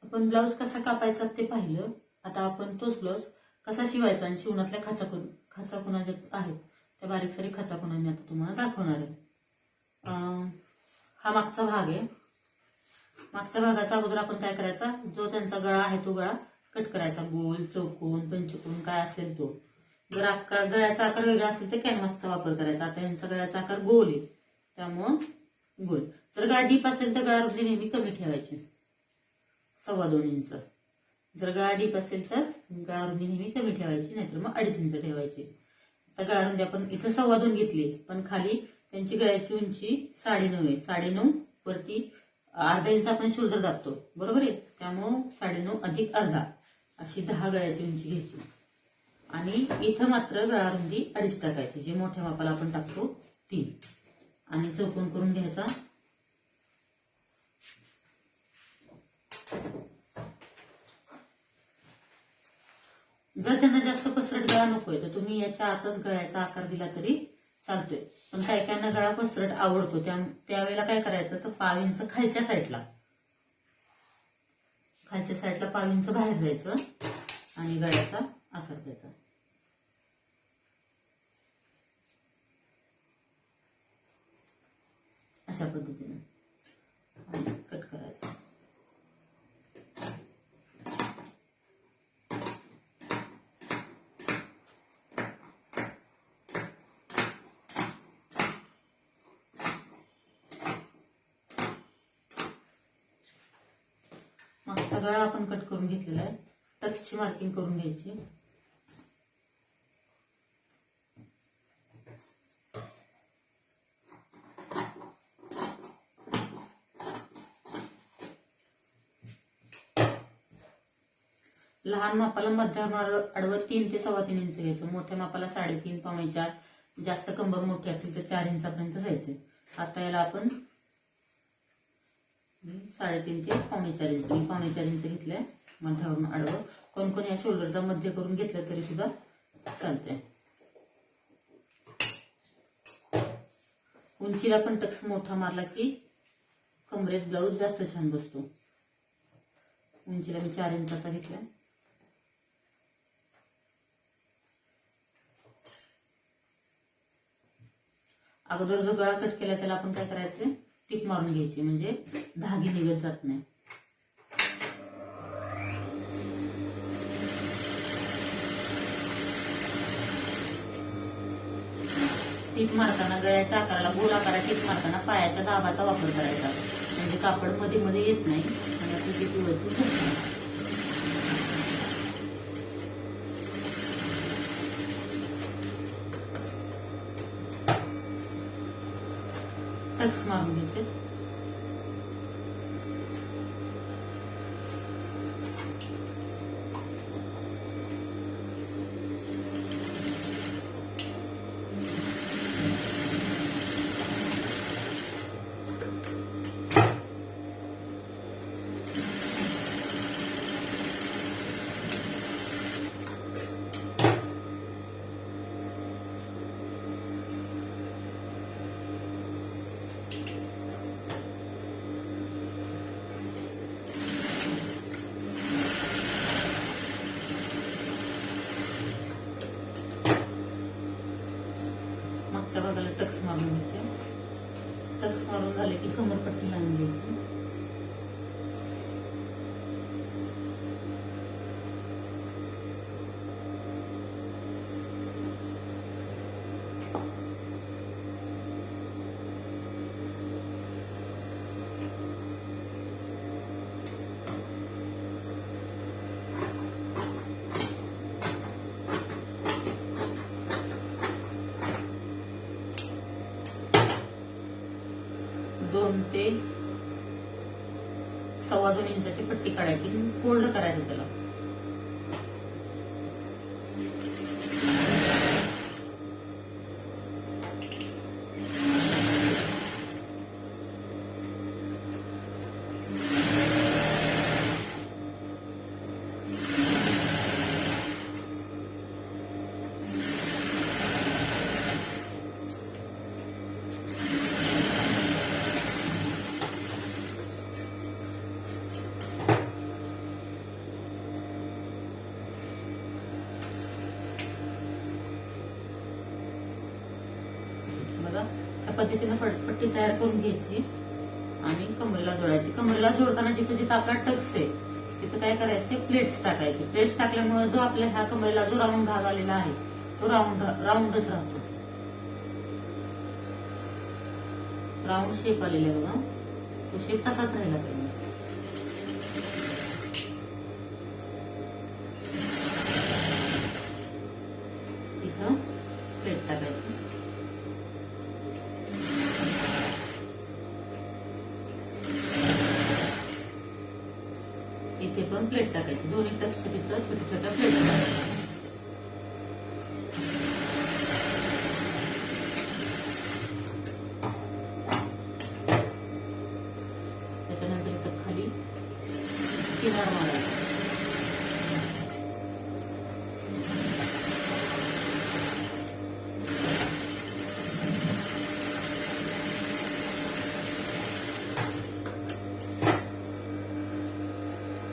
आपण ब्लाऊज कसा कापायचा ते पाहिलं. आता आपण तोच ब्लाऊज कसा शिवायचा आणि शिवणातल्या खाचा खुणा ज्या आहेत त्या बारीक सारीक खाचा खुणांनी आता तुम्हाला दाखवणार आहे. हा मागचा भाग आहे. मागच्या भागाचा अगोदर आपण काय करायचा, जो त्यांचा गळा आहे तो गळा कट करायचा. गोल, चौकोन, पंचकोन काय असेल तो. जर गळ्याचा आकार वेगळा असेल तर कॅनव्हासचा वापर करायचा. आता यांचा गळ्याचा आकार गोल आहे त्यामुळं गोल. जर गळा डीप असेल तर गळा रुंदी नेहमी कमी ठेवायची, 2.25 इंच. जर गळा डीप असेल तर गळा रुंदी नेहमी कमी ठेवायची, नाहीतर मग 2.5 इंच ठेवायची. आता गळा रुंदी आपण इथं 2.25 घेतली, पण खाली त्यांची गळ्याची उंची 9.5 आहे. 9.5 वरती अर्धा इंच आपण शोल्डर दाबतो, बरोबर आहे. त्यामुळं 9.5 अधिक अर्धा अशी 10 गळ्याची उंची घ्यायची. आणि इथं मात्र गळा रुंदी 2.5 टाकायची, जी मोठ्या मापाला आपण टाकतो ती. आणि चौकोन करून घ्यायचा. जर त्यांना जास्त पसरट गळा नकोय तर तुम्ही याच्या आतच गळ्याचा आकार दिला तरी चालतोय. पण काही काहींना गळा पसरट आवडतो, त्यावेळेला काय करायचं तर 5 इंच खालच्या साईडला 5 इंच बाहेर जायचं आणि गळ्याचा आकार द्यायचा. अशा पद्धतीने कट करायचं. मागचा गळा आपण कट करून घेतलेला आहे. टक्सची मार्किंग करून घ्यायची. लहान मापाला मध्यम आडवं 3 ते 3.25 इंच घ्यायचं. मोठ्या मापाला 3.5 पावणे 4, जास्त कंबर मोठी असेल तर 4 इंचापर्यंत जायचं. आता याला आपण 3.5 ते पावणे 4 इंच, पावणे 4 इंच घेतलंय मध्यावरून आडवं. कोण कोण या शोल्डरचा मध्य करून घेतलं तरी सुद्धा चालतंय. उंचीला पण टक्स मोठा मारला की कमरेत ब्लाऊज जास्त छान बसतो. उंचीला मी 4 इंचाचा घेतलाय. अगोदर जो गळा कट केला त्याला आपण काय करायचं, टिप मारून घ्यायची, म्हणजे धागे निघत जात नाही. टिप मारताना गळ्याच्या आकाराला गोल आकारात टिप मारताना पायाच्या दाबाचा वापर करायचा, म्हणजे कापड मध्ये मध्ये येत नाही आणि आपली टिप व्यवस्थित बसते. टक्स मारून घ्यायचे. मागच्या भागाला टक्स मारून घ्यायचे. टक्स मारून झाले की कमरपट्टी लावून घ्यायची. दोन ते 2.25 इंचाची पट्टी काढायची, फोल्ड करायचं त्याला. पद्धतीने पट्टी तयार करून घ्यायची आणि कमरेला जोडायची. कमरेला जोडताना जिथे जिथे आपला टक्स आहे तिथे काय करायचे, प्लेट्स टाकायचे. प्लेट्स टाकल्यामुळे जो आपल्या ह्या कमरेला जो राऊंड भाग आलेला आहे तो राऊंडच राहतो. राऊंड शेप आलेला आहे बघा, तो शेप तसाच राहिला पाहिजे. इथं प्लेट टाकायची. इथे पण प्लेट टाकायची. दोन्ही टक्सच्या तिथं छोट्या छोट्या प्लेट टाकायच्या. त्याच्यानंतर इथं खाली किनार मारायचा.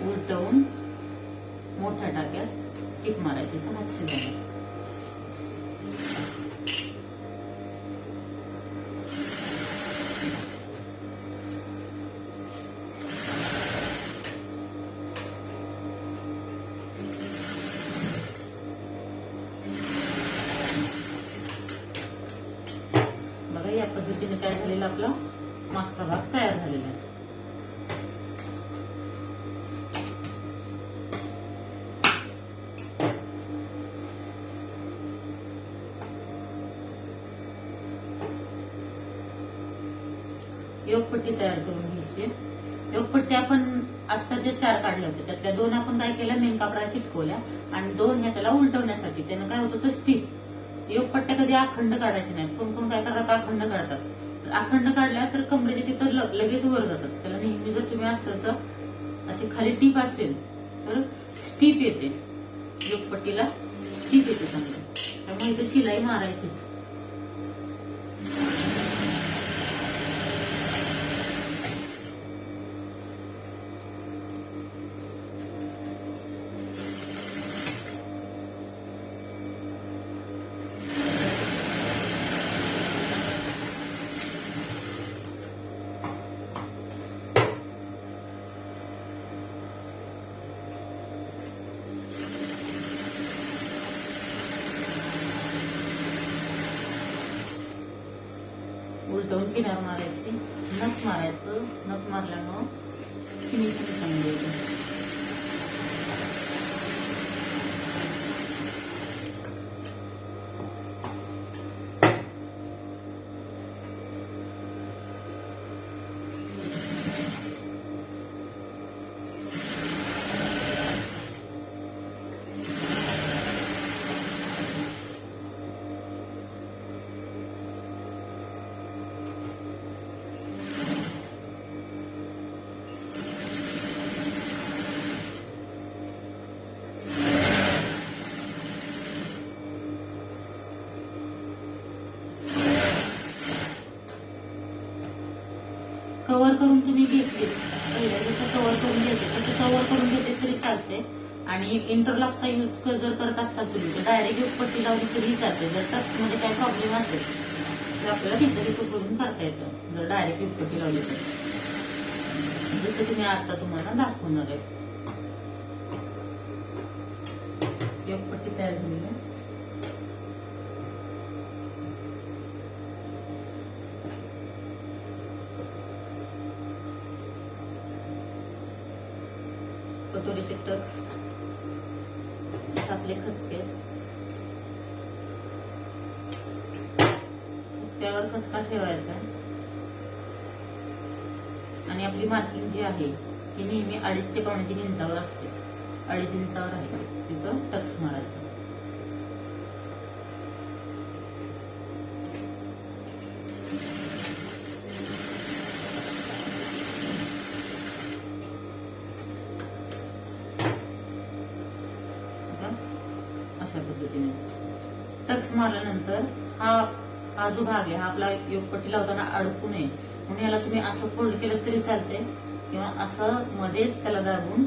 उलटवून मोठ्या टाक्यात टीप मारायची तर हात शिजायला. बघा या पद्धतीने काय झालेला आपला मागचा भाग तयार झालेला आहे. योगपट्टी तयार करून घ्यायची. योगपट्टी आपण अस्तरच्या 4 काढल्या होत्या, त्यातल्या 2 आपण काय केल्या, मेन कापडाला चिटकवल्या आणि 2 ह्या त्याला उलटवण्यासाठी. त्यानं काय होतं तर स्टिक. योगपट्ट्या कधी अखंड काढायचे नाहीत. कोण कोण काय करतात, अखंड काढतात. तर अखंड काढल्या तर कमरेच्या तिथं लगेच वर जातात. त्याला नेहमी जर तुम्ही अस्तरचं अशी खाली टीप असेल तर स्टीप येते. योगपट्टीला स्टीप येते चांगली. त्यामुळे इथं शिलाई मारायचीच. उलटवून किनार मारायची, नख मारायचं. नख मारल्यामुळं फिनिशिंग चांगली येते. कव्हर करून तुम्ही घेतले, पहिल्या जसं कव्हर करून घेते तसं कव्हर करून घेते तरी चालते. आणि इंटरलॉकचा यूज जर करत असतात तुम्ही तर डायरेक्ट योगपट्टी लावली तरी चालते. जर टच मध्ये काही प्रॉब्लेम असेल तर आपल्याला तिथं करून करता येतं जर डायरेक्ट योगपट्टी लावली तर. जसं तुम्ही आता तुम्हाला दाखवणार आहे. योगपट्टी तयार झाली आहे. कटोरीचे टक्स, आपले खसके, खसक्यावर खसका ठेवायचा आणि आपली मार्किंग जी आहे ती नेहमी 2.5 ते 3.5 इंचावर असते. 2.5 इंचावर आहे तिथं टक्स मारायचा. अशा पद्धतीने टक्स मारल्यानंतर हा जो भाग आहे हा आपला योगपट्टी लावताना अडकू नये म्हणून याला तुम्ही असं फोल्ड केलं तरी चालते किंवा असं मध्येच त्याला दाबून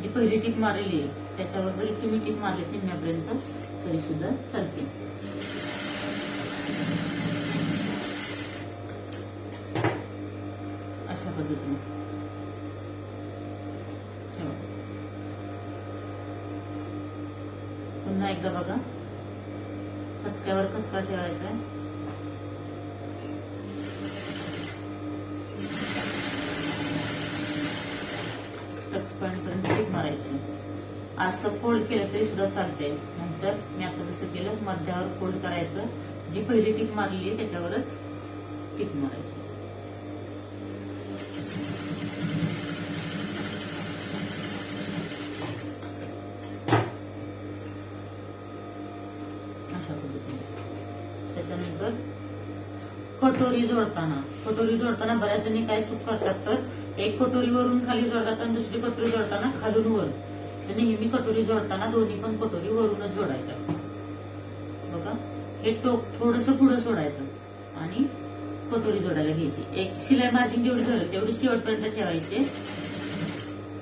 जी पहिली टीप मारलेली आहे त्याच्यावर जरी तुम्ही टीप मारली निम्म्यापर्यंत तरी सुद्धा चालते. पद्धतीने पुन्हा एकदा बघा, खचक्यावर खचका ठेवायचा आहे. टक्स पॉइंट पर्यंत टीप मारायची. असं फोल्ड केलं तरी सुद्धा चालतंय. नंतर मी आता जसं केलं मध्यावर फोल्ड करायचं. जी पहिली टीप मारली आहे त्याच्यावरच टीप मारायची. अशा पद्धतीने. त्याच्यानंतर कटोरी जोडताना बऱ्याच जणी काय चूक करतात, तर एक कटोरी वरून खाली जोडतात आणि दुसरी कटोरी जोडताना खालून वर. तर नेहमी कटोरी जोडताना दोन्ही पण कटोरी वरूनच जोडायच्या. बघा, हे टोक थोडस पुढे सोडायचं आणि कटोरी जोडायला घ्यायची. एक शिलाई मार्जिन जेवढी झाली तेवढी शेवटपर्यंत ठेवायची.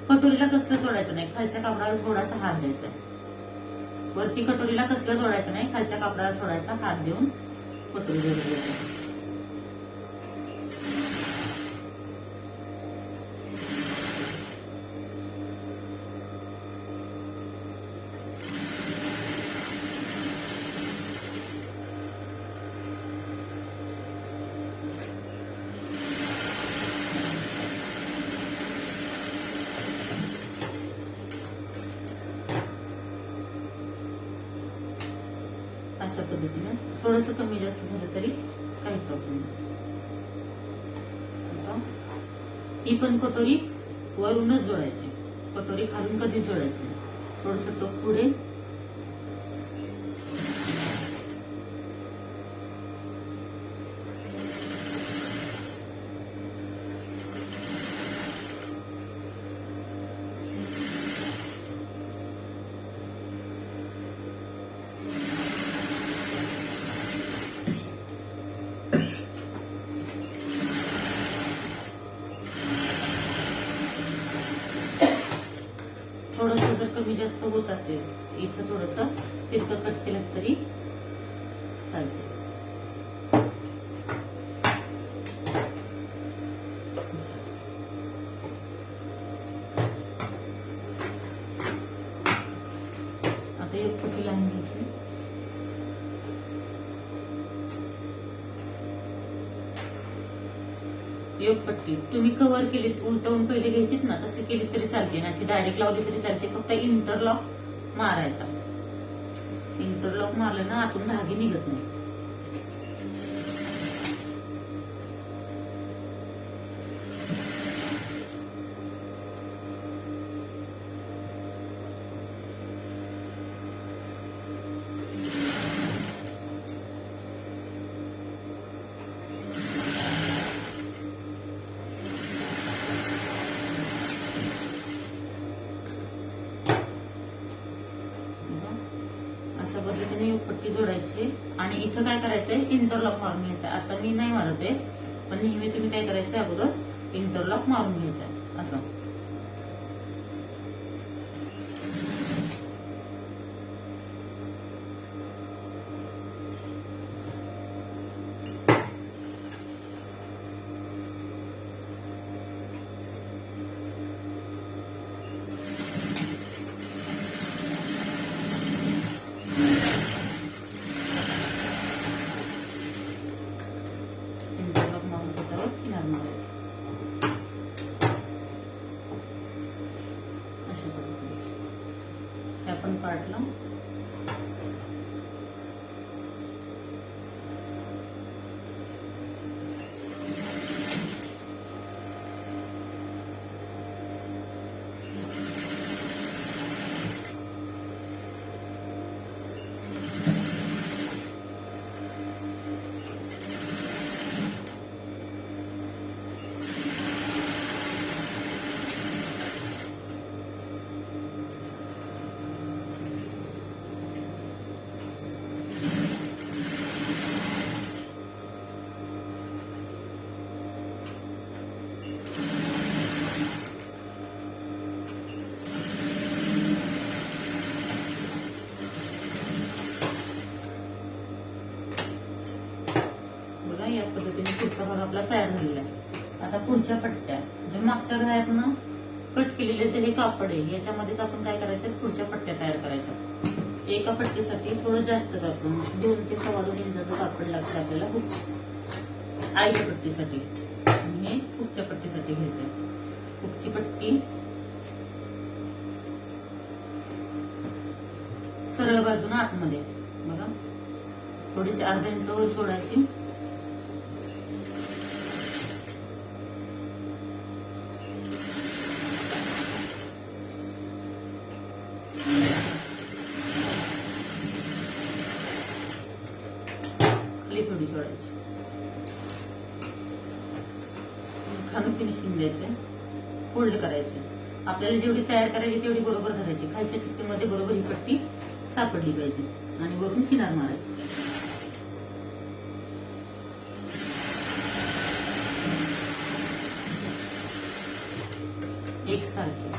कटोरीला कसलं जोडायचं नाही, खालच्या कापडाला थोडासा हात द्यायचा. वरती कटोरीला कसलं जोडायचं नाही, खालच्या कापडाला थोडासा हात देऊन कटोरी जोडायची. अशा पद्धतीने थोडस कमी जास्त झालं तरी काही प्रॉब्लेम नाही. ही पण कटोरी वरूनच जोडायची, कटोरी खालून कधीच जोडायची नाही. थोडस टोक पुढे, थोडस जर कमी जास्त होत असेल इथं थोडस तिरकं कट केलं तरी चालते. आता एक पट्टी लावून घ्यायची. योगपट्टी तुम्ही कव्हर केली, उलटवून पहिले घ्यायचीत ना, तसे केली तरी चालते ना, अशी डायरेक्ट लावली तरी चालते. फक्त इंटरलॉक मारायचा. इंटरलॉक मारलं ना आतून धागे निघत नाही. अशा पद्धतीने पट्टी जोडायची आणि इथं काय करायचंय, इंटरलॉक मारून घ्यायचं. आता मी नाही मारत आहे, पण नेहमी तुम्ही काय करायचंय, अगोदर इंटरलॉक मारून घ्यायचं असं. आपण पाडलं. या पद्धतीने पुढचा भाग आपला तयार झालेला आहे. आता पुढच्या पट्ट्या हे मागच्या गळ्यातनं कट केलेले जे हे कापड आहे याच्यामध्येच आपण काय करायचं, पुढच्या पट्ट्या तयार करायच्या. एका पट्टीसाठी थोडं जास्त कापड 2 ते 2.25 इंचाचं कापड लागतं आपल्याला आईच्या पट्टीसाठी. आणि हे हुकच्या पट्टीसाठी घ्यायचंय. हुकची पट्टी सरळ बाजूने आतमध्ये बघा, थोडीशी अर्धा इंच वर सोडायची. खाली थोडी सोडायची. खालून फिनिशिंग द्यायचे, फोल्ड करायचे. आपल्याला जेवढी तयार करायची तेवढी बरोबर धरायची. खालच्या टिप्पीमध्ये बरोबर ही पट्टी सापडली पाहिजे आणि वरून किनार मारायची. एकसारखे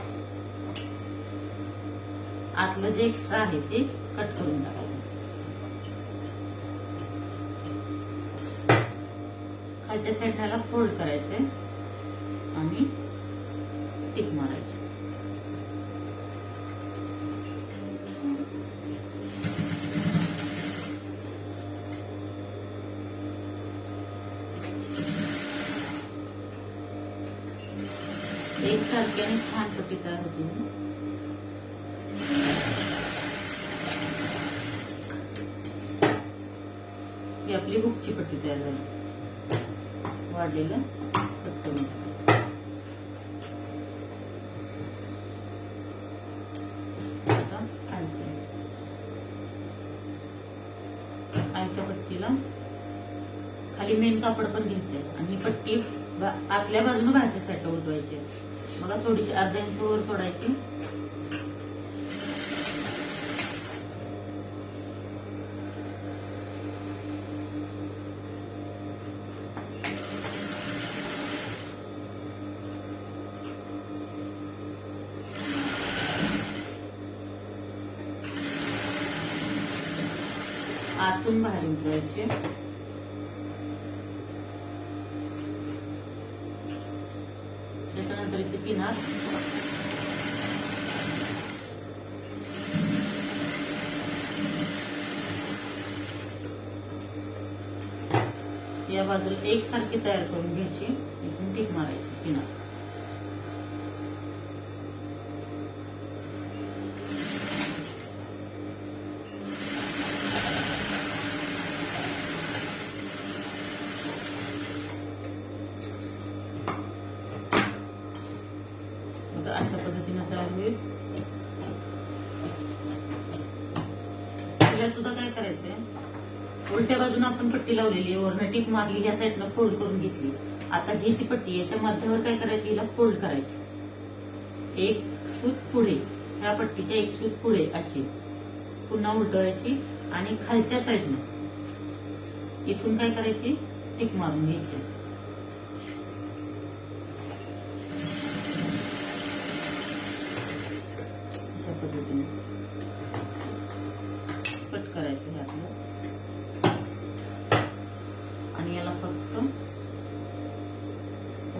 आतलं जे एक्स्ट्रा आहे ते कट करून टाकायचं. खालच्या साईडला फोल्ड करायचे आणि टिक मारायची. एकसारखी आणि छान पट्टी तयार होती. ही आपली हुकची पट्टी तयार झाली. वाढलेलं कट करून टाकायचं. आता खालच्या पट्टीला खाली मेन कापड पण घ्यायचंय आणि ही पट्टी आतल्या बाजूने बाहेरच्या साईडला उलटवायची. बघा, थोडीशी अर्धा इंच वर सोडायची. आतून बाहेर उलटवायची. त्याच्यानंतर इथे किनार या बाजूला एकसारखी तयार करून घ्यायची. इथून टिक मारायची किनार. अशा पद्धतीने तयार होईल. तिला सुद्धा काय करायचंय, उलट्या बाजूने आपण पट्टी लावलेली आहे, वरनं टिप मारली, या साईडनं फोल्ड करून घेतली. आता ही जी पट्टी याच्या मध्यावर काय करायची, हिला फोल्ड करायची. एक सूत पुढे, ह्या पट्टीच्या एक सूत पुढे अशी पुन्हा उलटवायची आणि खालच्या साईडनं इथून काय करायची, टिक मारून घ्यायची. पद्धतीने कट करायचं हे आपलं आणि याला फक्त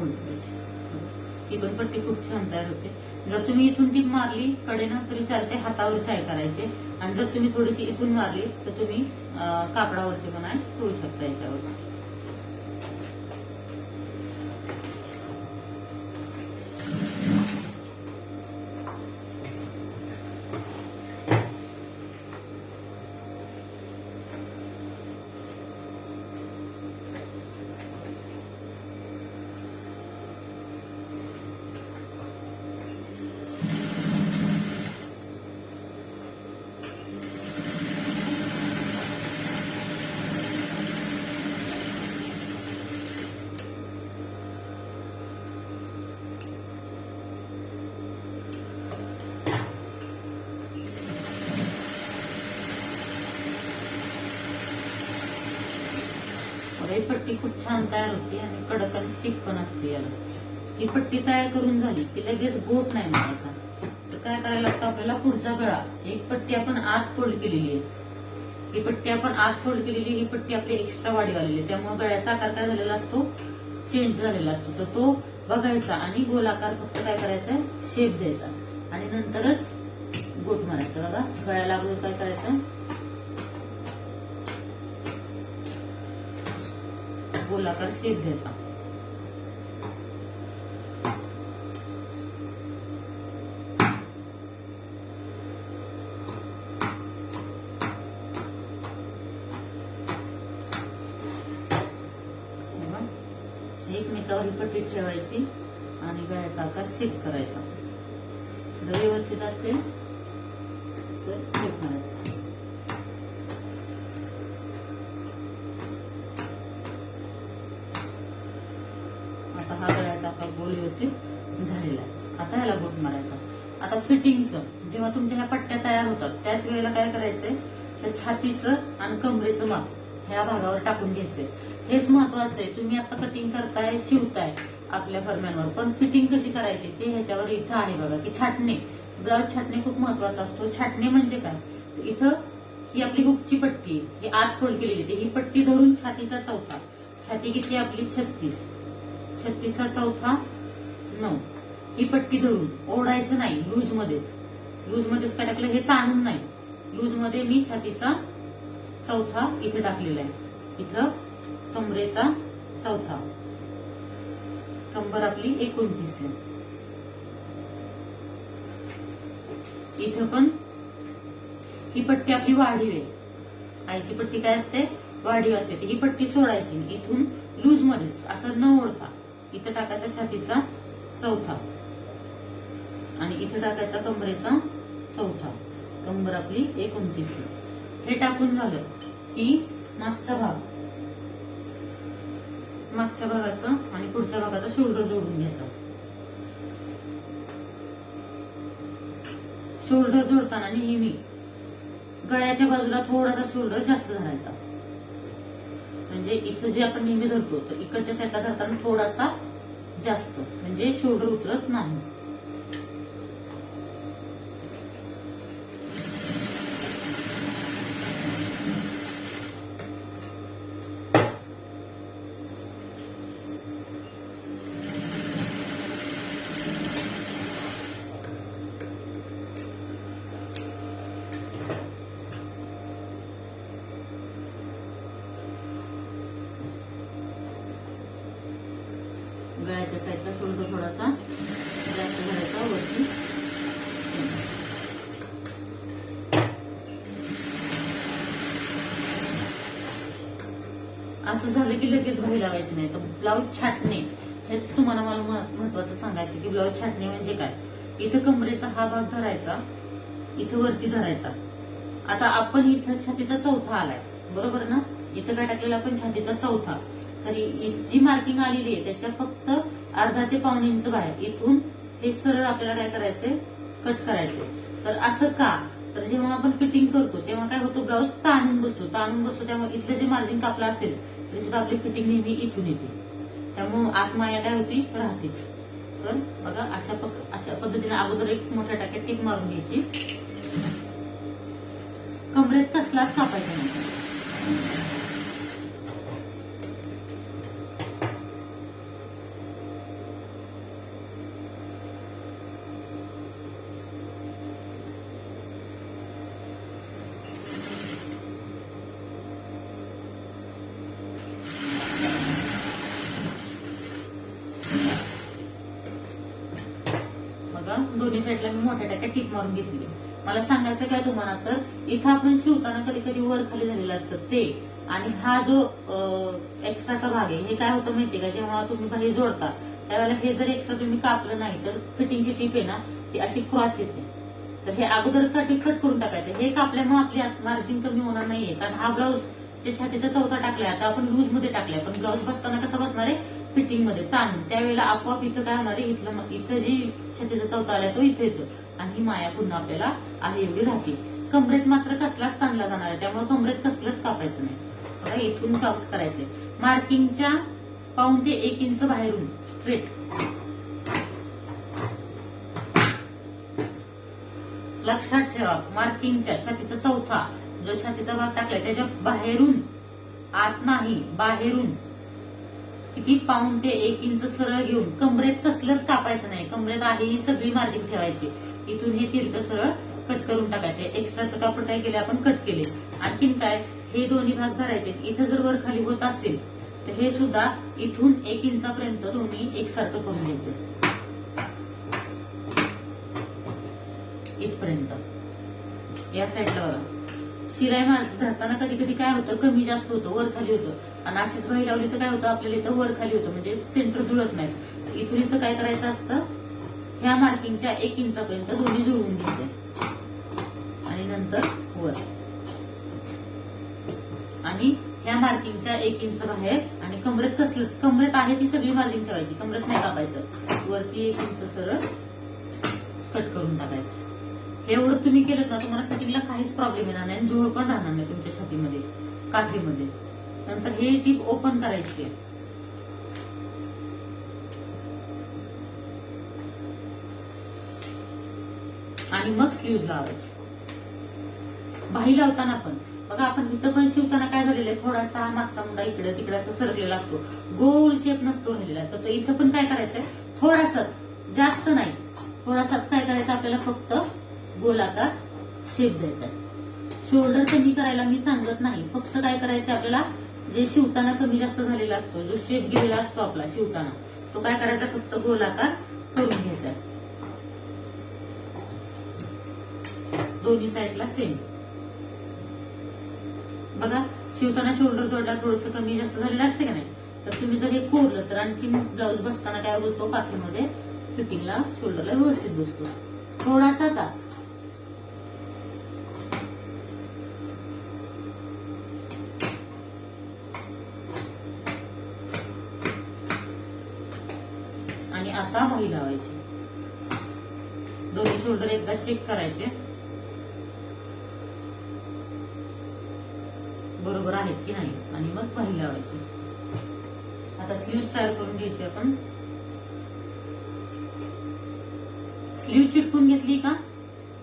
उलटवायची. ही पण पट्टी खूप छान तयार होते. जर तुम्ही इथून टीप मारली कडेनं तरी चालते, हातावर चाय करायचे. आणि जर तुम्ही थोडीशी इथून मारली तर तुम्ही कापडावरचे पण आहे ठेवू शकता याच्यावर. ही पट्टी खूप छान तयार होती आणि कडक आणि स्टिक पण असते याला. ही पट्टी तयार करून झाली की लगेच गोट नाही मारायचा. तर काय करायला लागतं आपल्याला, पुढचा गळा एक पट्टी आपण आत फोल्ड केलेली आहे, ही पट्टी आपण आत फोल्ड केलेली, ही पट्टी आपली एक्स्ट्रा वाढी आलेली आहे. त्यामुळे गळ्याचा आकार काय झालेला असतो, चेंज झालेला असतो. तर तो बघायचा आणि गोलाकार फक्त काय करायचंय, शेप द्यायचा आणि नंतरच गोट मारायचं. बघा गळ्याला अगोदर काय करायचं, गोलाकार शेप द्यायचा. एकमेकावर ही पट्टी ठेवायची आणि गळ्याचा आकार चेक करायचा. जर व्यवस्थित असेल तर चेक करायचा. आता हा गळ्याचा आकार गोल व्यवस्थित झालेला आहे. आता ह्याला गोट मारायचा. आता फिटिंगचं जेव्हा तुमच्या ह्या पट्ट्या तयार होतात त्याच वेळेला काय करायचंय, त्या छातीचं आणि कमरेचं माप ह्या भागावर टाकून घ्यायचंय. हेच महत्वाचं आहे. तुम्ही आता कटिंग करताय, शिवताय आपल्या फरम्यांवर, पण फिटिंग कशी करायची ते ह्याच्यावर इथं आहे बघा की छाटणे, ब्लाउज छाटणे खूप महत्वाचा असतो. छाटणे म्हणजे काय, इथं ही आपली हुकची पट्टी, ही आत फोल्ड केलेली आहे, ही पट्टी धरून छातीचा चौथा, छाती किती आपली 36, 36चा चौथा 9, ही पट्टी धरून ओढायचं नाही, लूज मध्येच काय टाकलं, हे ताणून नाही, लूज मध्ये मी छातीचा चौथा इथे टाकलेला आहे. इथं कमरेचा चौथा, कंबर आपली 29 आहे. इथं पण ही पट्टी आपली वाढीव आहे. आईची पट्टी काय असते, वाढीव असते. ही पट्टी सोडायची, इथून लूज मध्ये असं न ओढता इथं टाकायचा छातीचा चौथा आणि इथं टाकायचा कमरेचा चौथा, कंबर आपली 29 आहे. हे टाकून झालं की मागच्या भागाचा आणि पुढच्या भागाचा शोल्डर जोडून घ्यायचा. शोल्डर जोडताना नेहमी गळ्याच्या बाजूला थोडासा शोल्डर जास्त धरायचा. म्हणजे इथं जे आपण नेहमी धरतो तर इकडच्या साईडला धरताना थोडासा जास्त, म्हणजे शोल्डर उतरत नाही. गळ्याच्या साईडला शोल्डर थोडासा जास्त धरायचा वरती. असं झालं की लगेच बाही लावायची नाही. तर ब्लाऊज छाटणे हेच तुम्हाला मला महत्वाचं सांगायचं की ब्लाऊज छाटणे म्हणजे काय. इथं कमरेचा हा भाग धरायचा, इथं वरती धरायचा. आता आपण इथं छातीचा चौथा आलाय, बरोबर ना. इथं काय टाकलेला आपण, छातीचा चौथा. तरी जी मार्किंग आलेली आहे त्याच्या फक्त अर्धा ते पाऊण इंच बाहेर, इथून हे सरळ आपल्याला काय करायचंय, कट करायचंय. तर असं का, तर जेव्हा आपण फिटिंग करतो तेव्हा काय होतं, ब्लाऊज ताणून बसतो. त्यामुळे इथलं जे मार्जिन कापलं असेल तरी आपली फिटिंग नेहमी इथून येते. त्यामुळे आतमाया काय होती, राहतेच. तर बघा अशा पद्धतीने अगोदर एक मोठ्या टाक्यात टिक मारून घ्यायची. कमरेत कसलाच कापायचा नाही. दोन्ही साईडला मी मोठ्या टाक्या टिक मारून घेतली. मला सांगायचं काय तुम्हाला, तर इथं आपण शिवताना कधी कधी वर खाली झालेलं असतं ते, आणि हा जो एक्स्ट्राचा भाग आहे हे काय होतं माहितीये का, जेव्हा तुम्ही बाही जोडता त्यावेळेला हे जर एक्स्ट्रा तुम्ही कापलं नाही तर फिटिंगची टीप आहे ना ती अशी क्रॉस येते. तर हे अगोदर कट करून टाकायचं. हे कापल्यामुळे आपली मार्जिन कमी होणार नाहीये, कारण हा ब्लाऊज जे छातीचा चौथा टाकलाय आता आपण लूज मध्ये टाकलाय, पण ब्लाऊज बसताना कसा बसणार आहे, फिटिंग मध्ये ताणून. त्यावेळेला आपोआप इथं काय होणार आहे, इथं जी छातीचा चौथा आलाय तो इथं येतो आणि ही माया पुन्हा आपल्याला आहे एवढी राहते. कमरेत मात्र कसलाच ताणला जाणार आहे, त्यामुळे कमरेत कसलंच कापायचं नाही. बघा इथून काउंट करायचंय, मार्किंगच्या पाऊण ते 1 इंच बाहेरून स्ट्रेट. लक्षात ठेवा, मार्किंगच्या छातीचा चौथा जो छातीचा भाग टाकलाय त्याच्या बाहेरून, आत नाही, बाहेरून किती 1.5 ते 1 इंच सरळ घेऊन कमरेत कसलंच कापायचं नाही. कमरेत आहे ही सगळी मार्जिन ठेवायची. इथून हे तिरकं सरळ कट करून टाकायचे. एक्स्ट्राचं कापड काय केले आपण, कट केले. आणखीन काय, हे दोन्ही भाग धरायचे. इथं जर वर खाली होत असेल तर हे सुद्धा इथून 1 इंचापर्यंत दोन्ही एकसारखं करून घ्यायचं. इथपर्यंत या साईडला बघा. शिलाई धरताना कधी कधी काय होतं, कमी जास्त होतं, वर खाली होतं. आणि अशीच बाही लावली तर काय होतं, आपल्याला इथं वर खाली होतं, म्हणजे सेंटर जुळत नाही. इथून इथं काय करायचं असतं, ह्या मार्किंगच्या 1 इंचापर्यंत दोन्ही जुळवून घ्यायचे आणि नंतर वर. आणि ह्या मार्किंगच्या 1 इंच बाहेर आणि कमरेत कसलंच, कमरेत आहे ती सगळी मार्जिन ठेवायची, कमरेत नाही कापायचं. वरती 1 इंच सरळ कट करून टाकायचं. एवढं तुम्ही केलं ना, तुम्हाला फिटिंगला काहीच प्रॉब्लेम येणार नाही, जुळ पण राहणार नाही तुमच्या छातीमध्ये, काठीमध्ये. नंतर हे टीप ओपन करायची आहे. आणि मग स्लीव्ह लावायची. बाही लावताना पण बघा, आपण इथं पण शिवताना काय झालेलं आहे, थोडासा हा मागचा मुंडा इकडे तिकडे असं सरकलेला असतो, गोल शेप नसतो राहिलेला. तर इथं पण काय करायचंय, थोडासाच, जास्त नाही, थोडासाच काय करायचं आपल्याला, फक्त गोलाकार शेप द्यायचा. शोल्डर कमी करायला मी सांगत नाही, फक्त काय करायचं आपल्याला, जे शिवताना कमी जास्त झालेला असतो, जो शेप गेलेला असतो आपला शिवताना, तो काय करायचा, फक्त गोलाकार करून घ्यायचा. दोन्ही साईडला सेम. बघा, शिवताना शोल्डर जोडला थोडंसं कमी जास्त झालेलं असते का नाही, तर तुम्ही जर हे कोरलं तर आणखी ब्लाऊज बसताना काय बोलतो, काठीमध्ये फिटिंगला शोल्डरला व्यवस्थित बसतो. थोडासाच आत. आणि आता बाही लावायची. दोन्ही शोल्डर एकदा चेक करायचे, बरोबर आहेत की नाही, आणि मग बाही लावायची. आता स्लीव्ह तयार करून घ्यायची आपण. स्लीव्ह चिटकून घेतली का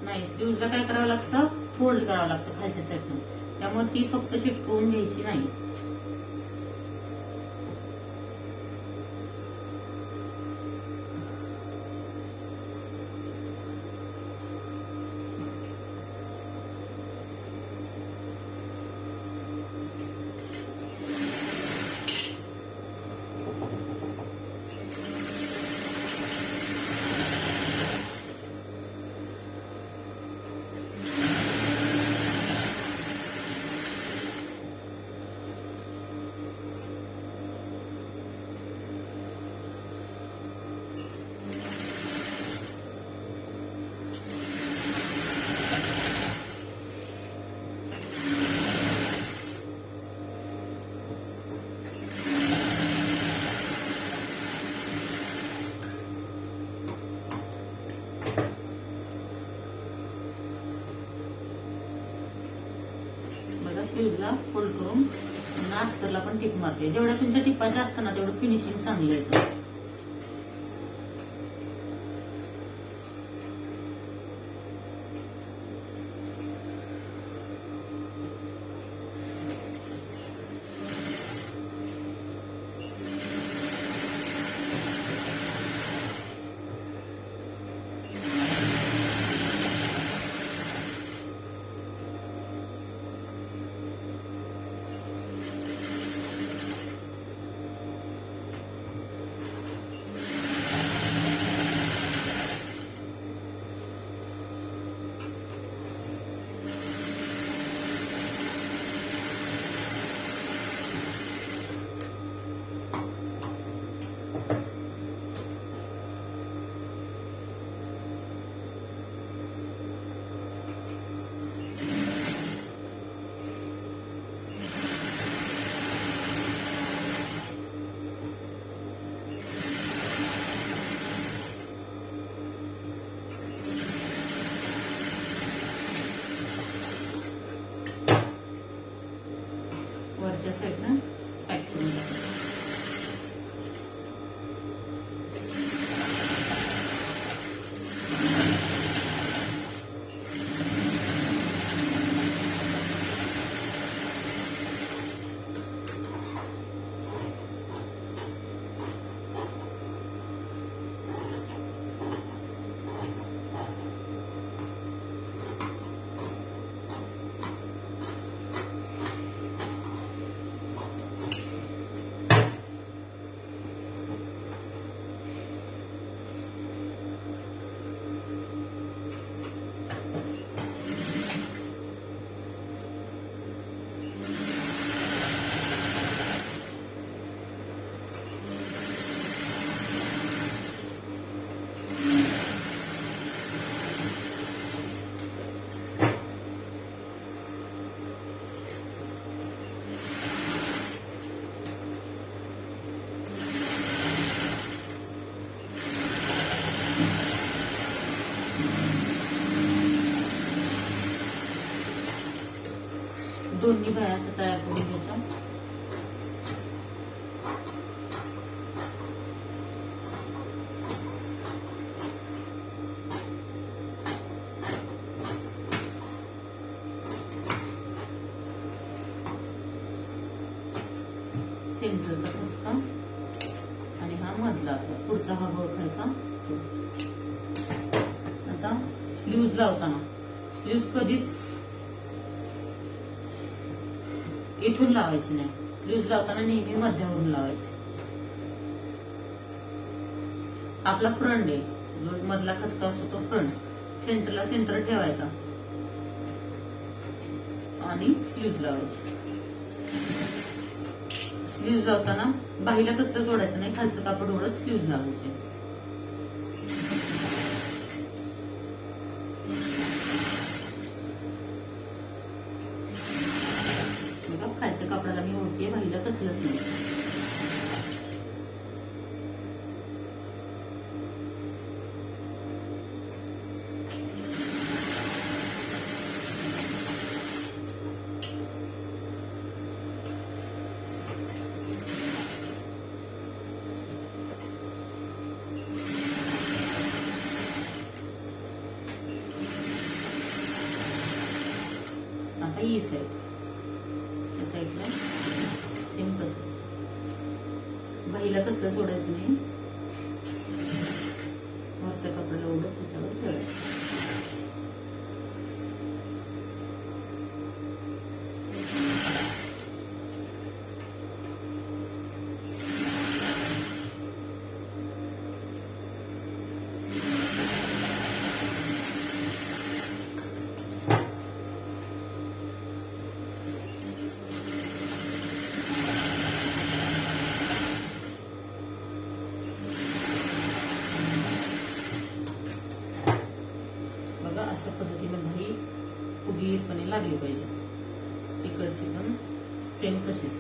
नाही, स्लीव्हला काय करावं लागतं, फोल्ड करावं लागतं खालच्या साईडनं. त्यामुळे ती फक्त चिटकवून घ्यायची नाही. स्लीव्हला फोल्ड करून अस्तरला पण टिप मारते. जेवढ्या तुमच्या टिपा जास्त ना तेवढं फिनिशिंग चांगलं येतं. वरच्या साईडनं पॅक करून टाकायचं. दोन्ही बाया असं तयार करून घ्यायच्या. सेंटरचा ठसका आणि हा मधला आपला पुढचा हा ओळखायचा. आता स्लीव्ज लावताना स्लीव्ज कधीच इथून लावायची नाही. स्लीव्ज लावताना नेहमी मध्यावरून लावायची. आपला फ्रंट आहे, जो मधला खचका असतो तो फ्रंट. सेंटरला सेंटर ठेवायचा आणि स्लीव्ज लावायची. स्लीव्ज लावताना बाहीला कसलं जोडायचं नाही, खालचं कापड ओढत स्लीव्ज लावायचे. बघा खालच्या कापडाला मी ओढते, बाहीला कसलंच नाही. आता ही साईड, या साईडला सेम तसं बाहीला कसलं सोडायचं नाही. वरच्या कपड्याला ओढत त्याच्यावर ठेवायचं. अशा पद्धतीने बाही फुगीरपणे लागली पाहिजे. इकडची पण सेम तशीच.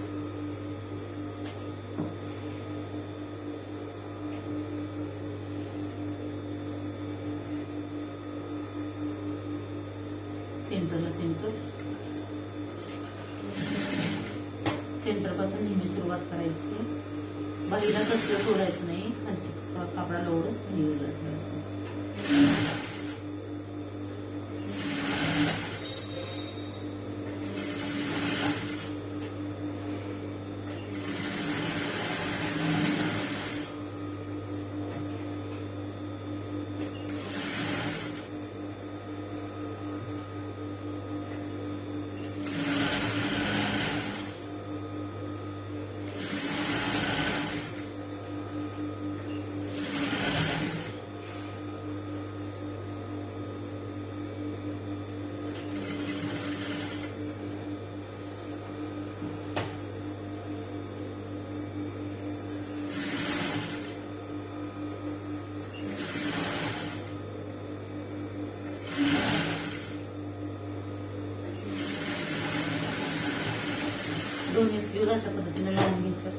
सेंटरला सेंटर, सेंटर पासून नेहमी सुरुवात करायची. बाहीला कसलं सोडायचं नाही, खालची कापडाला ओढून बाहीला ठेवायचं. दोन्ही स्लीव्ह अशा पद्धतीने लावून घ्यायच्या.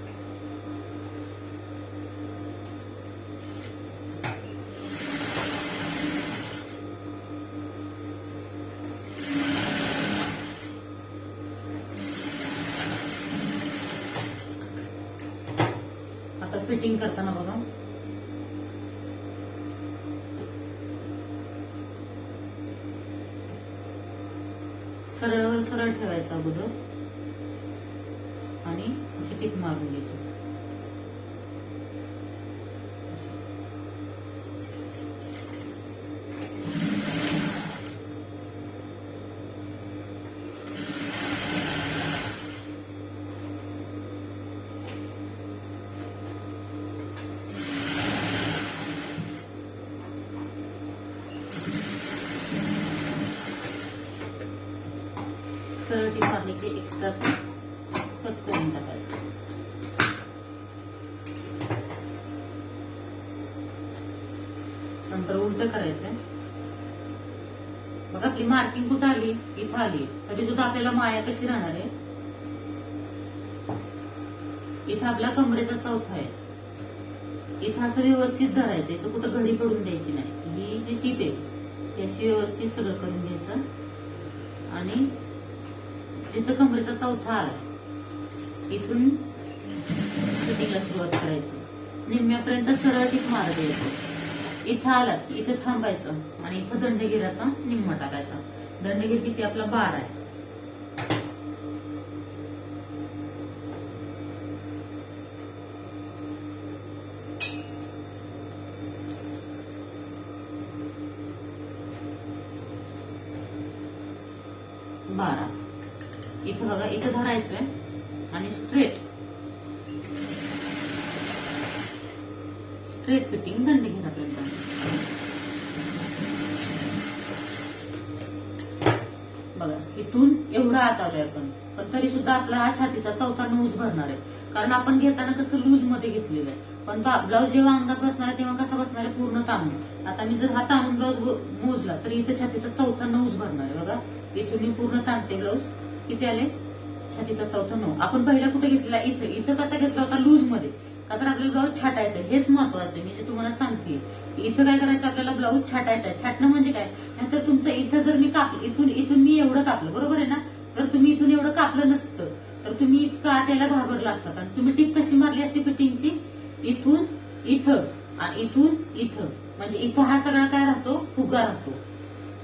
आता फिटिंग करताना बघा सरळवर सरळ ठेवायचं अगोदर आणि अशी टिक मारून घ्यायची. सरळ टिक मारली की एक्स्ट्रा कट करून टाकायचं. नंतर उलट करायचंय. बघा आपली मार्किंग कुठं आली, इथं आली, तरी सुद्धा आपल्याला माया कशी राहणार आहे. इथं आपला कमरेचा चौथा आहे. इथं असं व्यवस्थित धरायचं, इथं कुठं घडी पडून द्यायची नाही. ही जी टीप आहे त्याशी व्यवस्थित सगळं करून घ्यायचं आणि जिथं कमरेचा चौथा आला इथून फिटिंगला सुरुवात करायची. निम्म्यापर्यंत सरळ टीप मारत यायचं. इथं आलात इथं थांबायचं आणि इथं दंडगिराचा निम्मा टाकायचा. दंडगीर किती आपला 12 आहे. इथं बघा इथं धरायचंय आणि स्ट्रेट फिटिंग दंडगिरापर्यंत. बघा इथून एवढं आत आलोय आपण, पण तरी सुद्धा आपला हा छातीचा चौथा नऊज भरणार आहे. कारण आपण घेताना कसं लूज मध्ये घेतलेलं आहे. पण ब्लाऊज जेव्हा अंगात बसणार आहे तेव्हा कसा बसणार आहे पूर्ण ताणून. आता मी जर हा ताणून ब्लाऊज मोजला तर इथं छातीचा चौथा नऊज भरणार आहे. बघा इथून मी पूर्ण ताणते ब्लाऊज. किती आले? छातीचा चौथा 9. आपण पहिला कुठे घेतला? इथं कसा घेतला होता? लूज मध्ये. का तर आपल्याला ब्लाऊज छाटायचं हेच महत्वाचं आहे. मी जे तुम्हाला सांगते इथं काय करायचं आपल्याला ब्लाऊज छाटायचा आहे. छाटणं म्हणजे काय? नाहीतर तुमचं इथं जर मी कापलं इथून मी एवढं कापलं बरोबर आहे ना, तर तुम्ही इथून एवढं कापलं नसतं तर तुम्ही का त्याला घाबरला असतात. आणि तुम्ही टीप कशी मारली असते फिटिंगची? इथून इथं आणि इथून इथं, म्हणजे इथं हा सगळा काय राहतो? फुगा राहतो.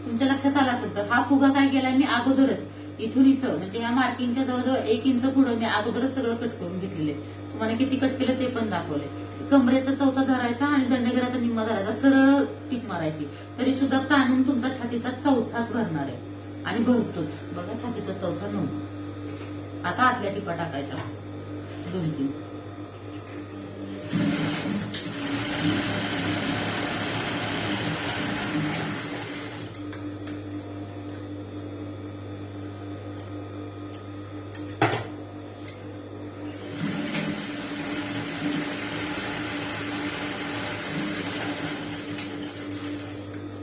तुमच्या लक्षात आला असेल तर हा फुगा काय केलाय मी अगोदरच इथून इथं, म्हणजे या मार्किंगच्या जवळजवळ 1 इंच पुढे मी अगोदरच सगळं कट करून घेतलेले. तुम्हाला किती कट केलं ते पण दाखवले. कमरेचा चौथा धरायचा आणि दंडगिराचा निम्मा धरायचा, सरळ टीप मारायची. तरी सुद्धा ताणून तुमचा छातीचा चौथाच भरणार आहे आणि भरतोच. बघा छातीचा चौथा 9. आता आतल्या टिपा टाकायच्या 2-3.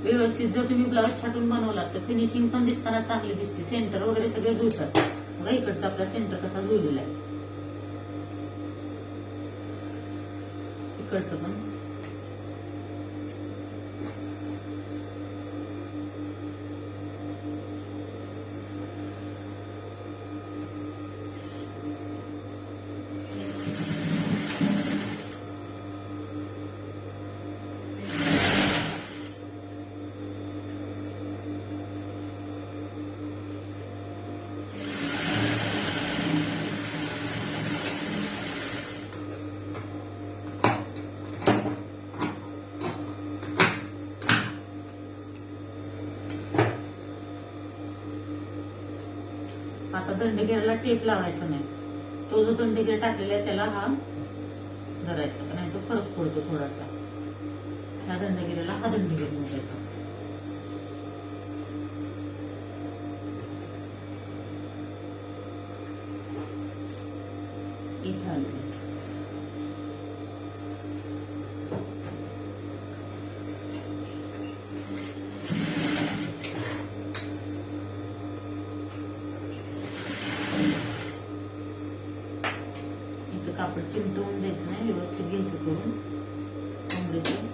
व्यवस्थित जर तुम्ही ब्लाऊज छाटून बनवला तर फिनिशिंग पण दिसताना चांगली दिसते. सेंटर वगैरे सगळे जुळतात. बघा इकडचा आपला सेंटर कसा जुळलेला आहे. इकडचं पण आता दंडगिराला टेप लावायचा नाही. तो जो दंडगिरा टाकलेला आहे त्याला हा धरायचा, नाही तो फरक पडतो थोडासा. ह्या दंडगिराला हा दंडगिरा मोजायचा. इथं आले कापड चिमटवून द्यायचं नाही, व्यवस्थित घ्यायचं करून. कमरेचं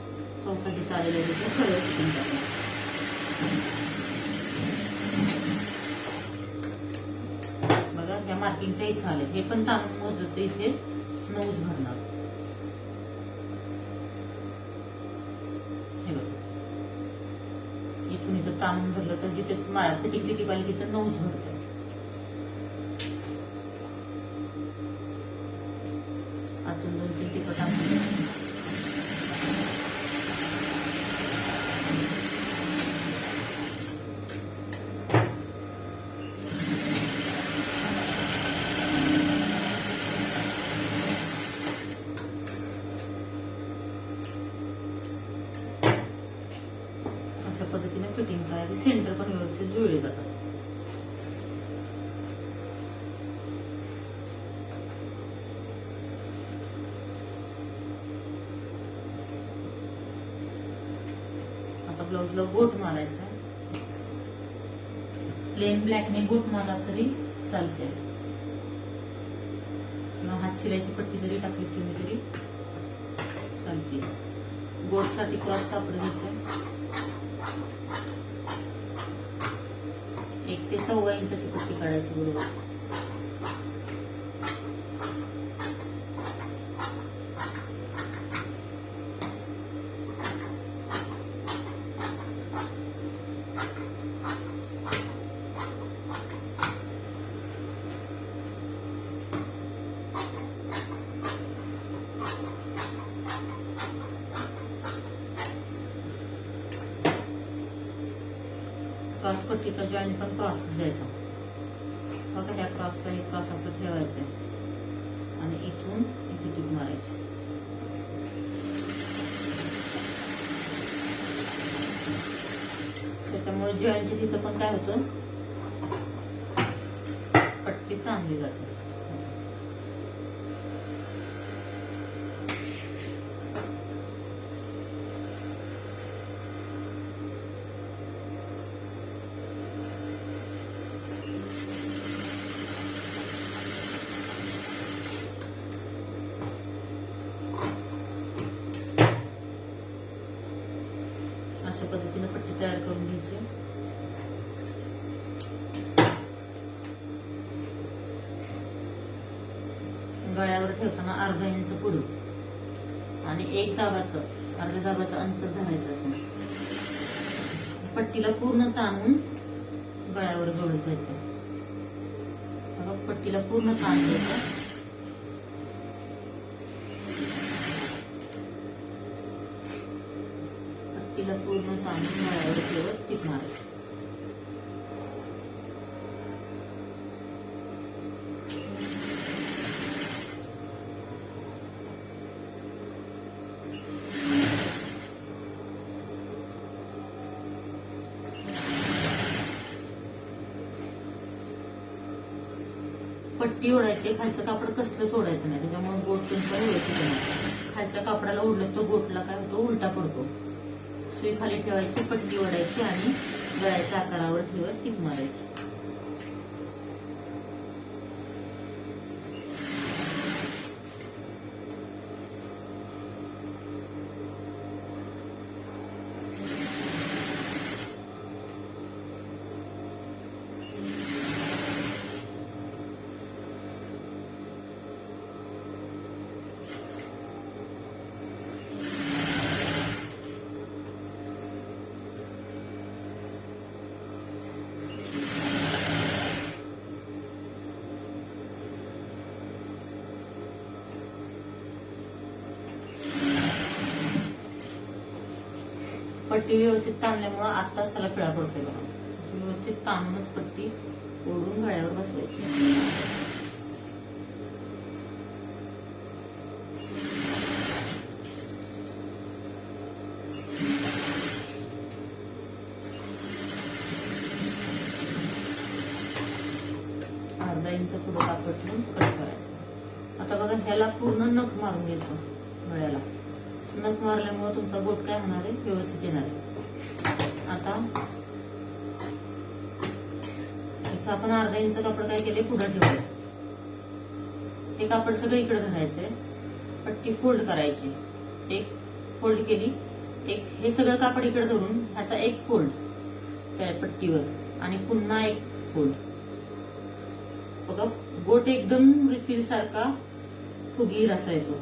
चौथा जिथं आलेलं आहे तिथं सरळ फिटिंग टाकायचं. बघा या मार्किंगच्या इथं आले, हे पण ताणून मोजलं तर इथे 9 भरणार. हे बघा इथून इथं ताणून भरलं तर जिथे फिटिंगची टीप आली तिथं 9 भरतं. आतून 2-3 टिपा टाकून अशा पद्धतीने फिटिंग करायची. सेंटर पण व्यवस्थित जुळले जातात. आता ब्लाऊजला गोट मारायचा. प्लेन ब्लॅकने गोट मारला तरी चालते, किंवा हात शिलाईची पट्टी जरी टाकली तुम्ही तरी चालते. गोट साठी क्रॉस कापड घ्यायचं 1 ते 1.25 इंचाची पट्टी काढायची बरोबर. क्रॉस पट्टीचा जॉईंट पण क्रॉस द्यायचा बघा. ह्या क्रॉसला हे क्रॉस असं ठेवायचं आणि इथून इथे टीप मारायची. त्याच्यामुळे जॉईंटच्या तिथं पण काय होतं, पट्टी ताणली जाते. अशा पद्धतीने पट्टी तयार करून घ्यायची. गळ्यावर ठेवताना अर्धा इंच पुढे आणि अर्ध्या दाबाचं अंतर धरायचं असं. पट्टीला पूर्ण ताणून गळ्यावर जोडत जायचं. पट्टीला पूर्ण ताण द्यायचं. पट्टीला पूर्ण ताणून गळ्यावर ठेवत टीप मारायची. पट्टी ओढायची. खालचं कापड कसलं ओढायचं नाही, त्याच्यामुळे गोट तुमचा व्यवस्थित नाही. खालच्या कापडाला ओढलं तर गोटला काय होतो, उलटा पडतो. सुई खाली ठेवायची, पट्टी ओढायची आणि गळ्याच्या आकारावर ठेवत टीप मारायची. पट्टी व्यवस्थित ताणल्यामुळे आत्ताच त्याला पिळा पडतोय बघा. व्यवस्थित ताणूनच पट्टी ओढून गळ्यावर बसवायची. अर्धा इंच पुढे कापड ठेवून कट करायचं. आता बघा ह्याला पूर्ण नख मारून घ्यायचं गळ्याला. नख मारल्यामुळे तुमचा गोट काय होणार आहे, व्यवस्थित येणार आहे. आता इथं आपण अर्धा इंच कापड काय केले, पुढे ठेवलं. हे कापड सगळं इकडे धरायचंय. पट्टी फोल्ड करायची. एक फोल्ड केली, एक हे सगळं कापड इकडे धरून ह्याचा एक फोल्ड त्या पट्टीवर आणि पुन्हा एक फोल्ड. बघा गोट एकदम रिफिल सारखा फुगीर असा येतो.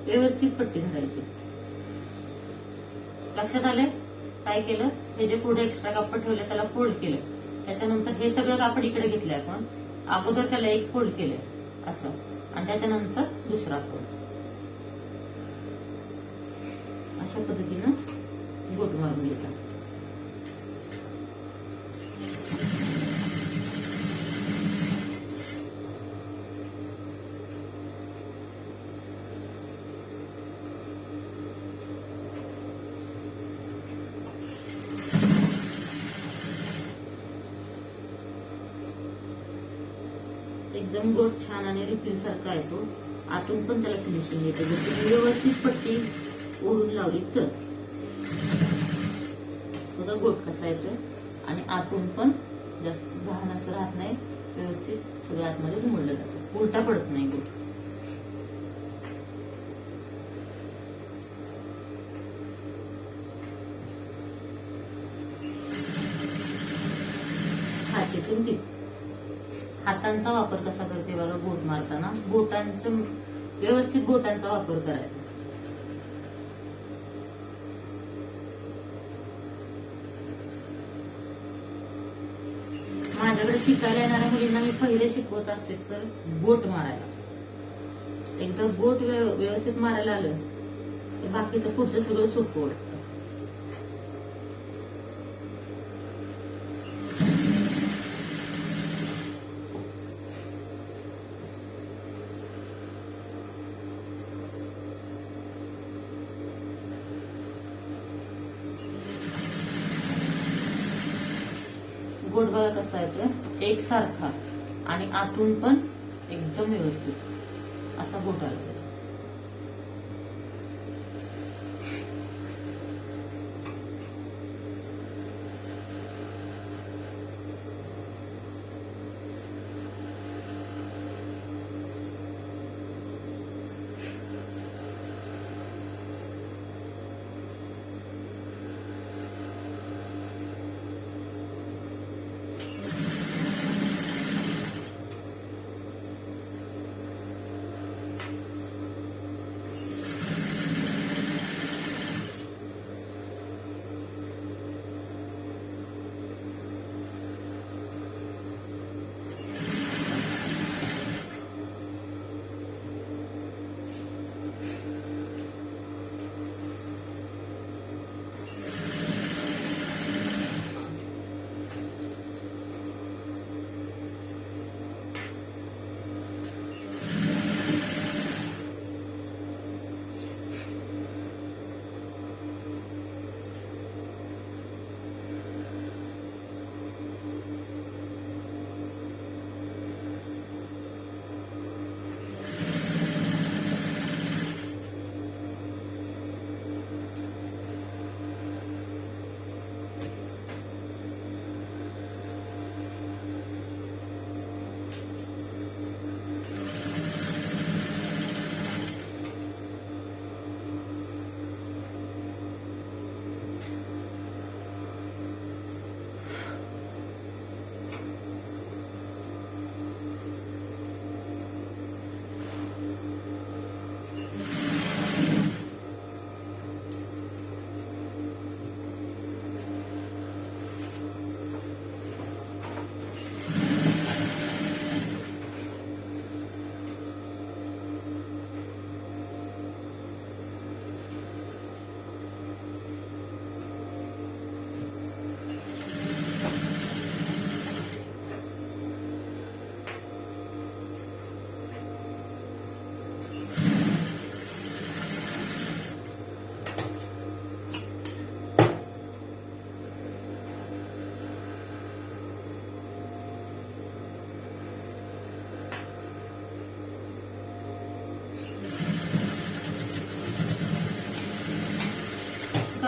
व्यवस्थित पट्टी धरायची. लक्षात आले काय केलं, हे जे पुढे एक्स्ट्रा कापड ठेवले त्याला फोल्ड केलं. त्याच्यानंतर हे सगळं कापड इकडे घेतलंय आपण. अगोदर त्याला एक फोल्ड केलंय असं आणि त्याच्यानंतर दुसरा फोल्ड. अशा पद्धतीनं गोट मारून घ्यायचा. एकदम गोट छान आणि रिफिल सारखा येतो. आतून पण त्याला फिनिशिंग येते. जर तुम्ही व्यवस्थित पट्टी ओढून लावली तर बघा गोट कसा येतोय आणि आतून पण जास्त घाण असं राहत नाही. व्यवस्थित सगळं आतमध्ये घुमडलं जातं, उलटा पडत नाही गोट. खाचेतून टीप. हातांचा वापर कसा करते बघा, बोट मारताना बोटांचं व्यवस्थित बोटांचा वापर करायचा. माझ्याकडे शिकायला येणाऱ्या मुलींना मी पहिले शिकवत असते तर बोट मारायला. एकदा बोट व्यवस्थित मारायला आलं तर बाकीचं पुढचं सगळं सोपं वाटतं. गोट बघा कसा येतोय, एकसारखा आणि आतून पण एकदम व्यवस्थित असा गोट आला.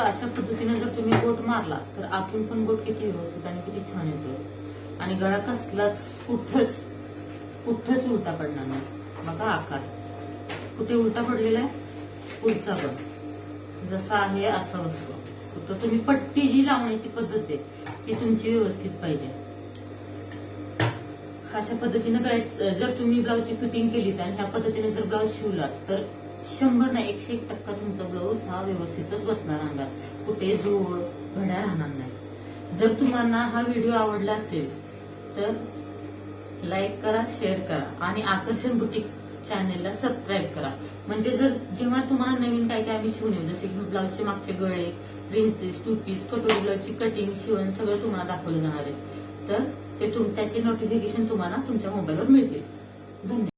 अशा पद्धतीने जर तुम्ही बोट मारला तर आतून पण बोट किती व्यवस्थित आणि किती छान येतोय आणि गळा कसलाच कुठंच उलटा पडणार नाही. बघा आकार कुठे उलटा पडलेला आहे, पुढचा पण जसा आहे असा बसतो. फक्त तुम्ही पट्टी जी लावण्याची पद्धत आहे ती तुमची व्यवस्थित पाहिजे. अशा पद्धतीने गळ्यात जर तुम्ही ब्लाऊजची फिटिंग केली आणि ह्या पद्धतीने जर ब्लाऊज शिवलात तर 100 नाही 101% तुमचा ब्लाऊज हा व्यवस्थितच बसणार अंगात, कुठे जोड घड्या राहणार नाही. जर तुम्हाला हा व्हिडिओ आवडला असेल तर लाईक करा, शेअर करा आणि आकर्षण बुटीक चॅनेलला सबस्क्राईब करा. म्हणजे जर जेव्हा तुम्हाला नवीन काय काय आम्ही शिवून येऊ, जसे की ब्लाऊजचे मागचे गळे, प्रिन्सेस, टू पीस, कटोरी ब्लाऊजची कटिंग, शिवण सगळं तुम्हाला दाखवलं जाणार आहे. तर ते त्याचे नोटिफिकेशन तुम्हाला तुमच्या मोबाईलवर मिळतील. धन्यवाद.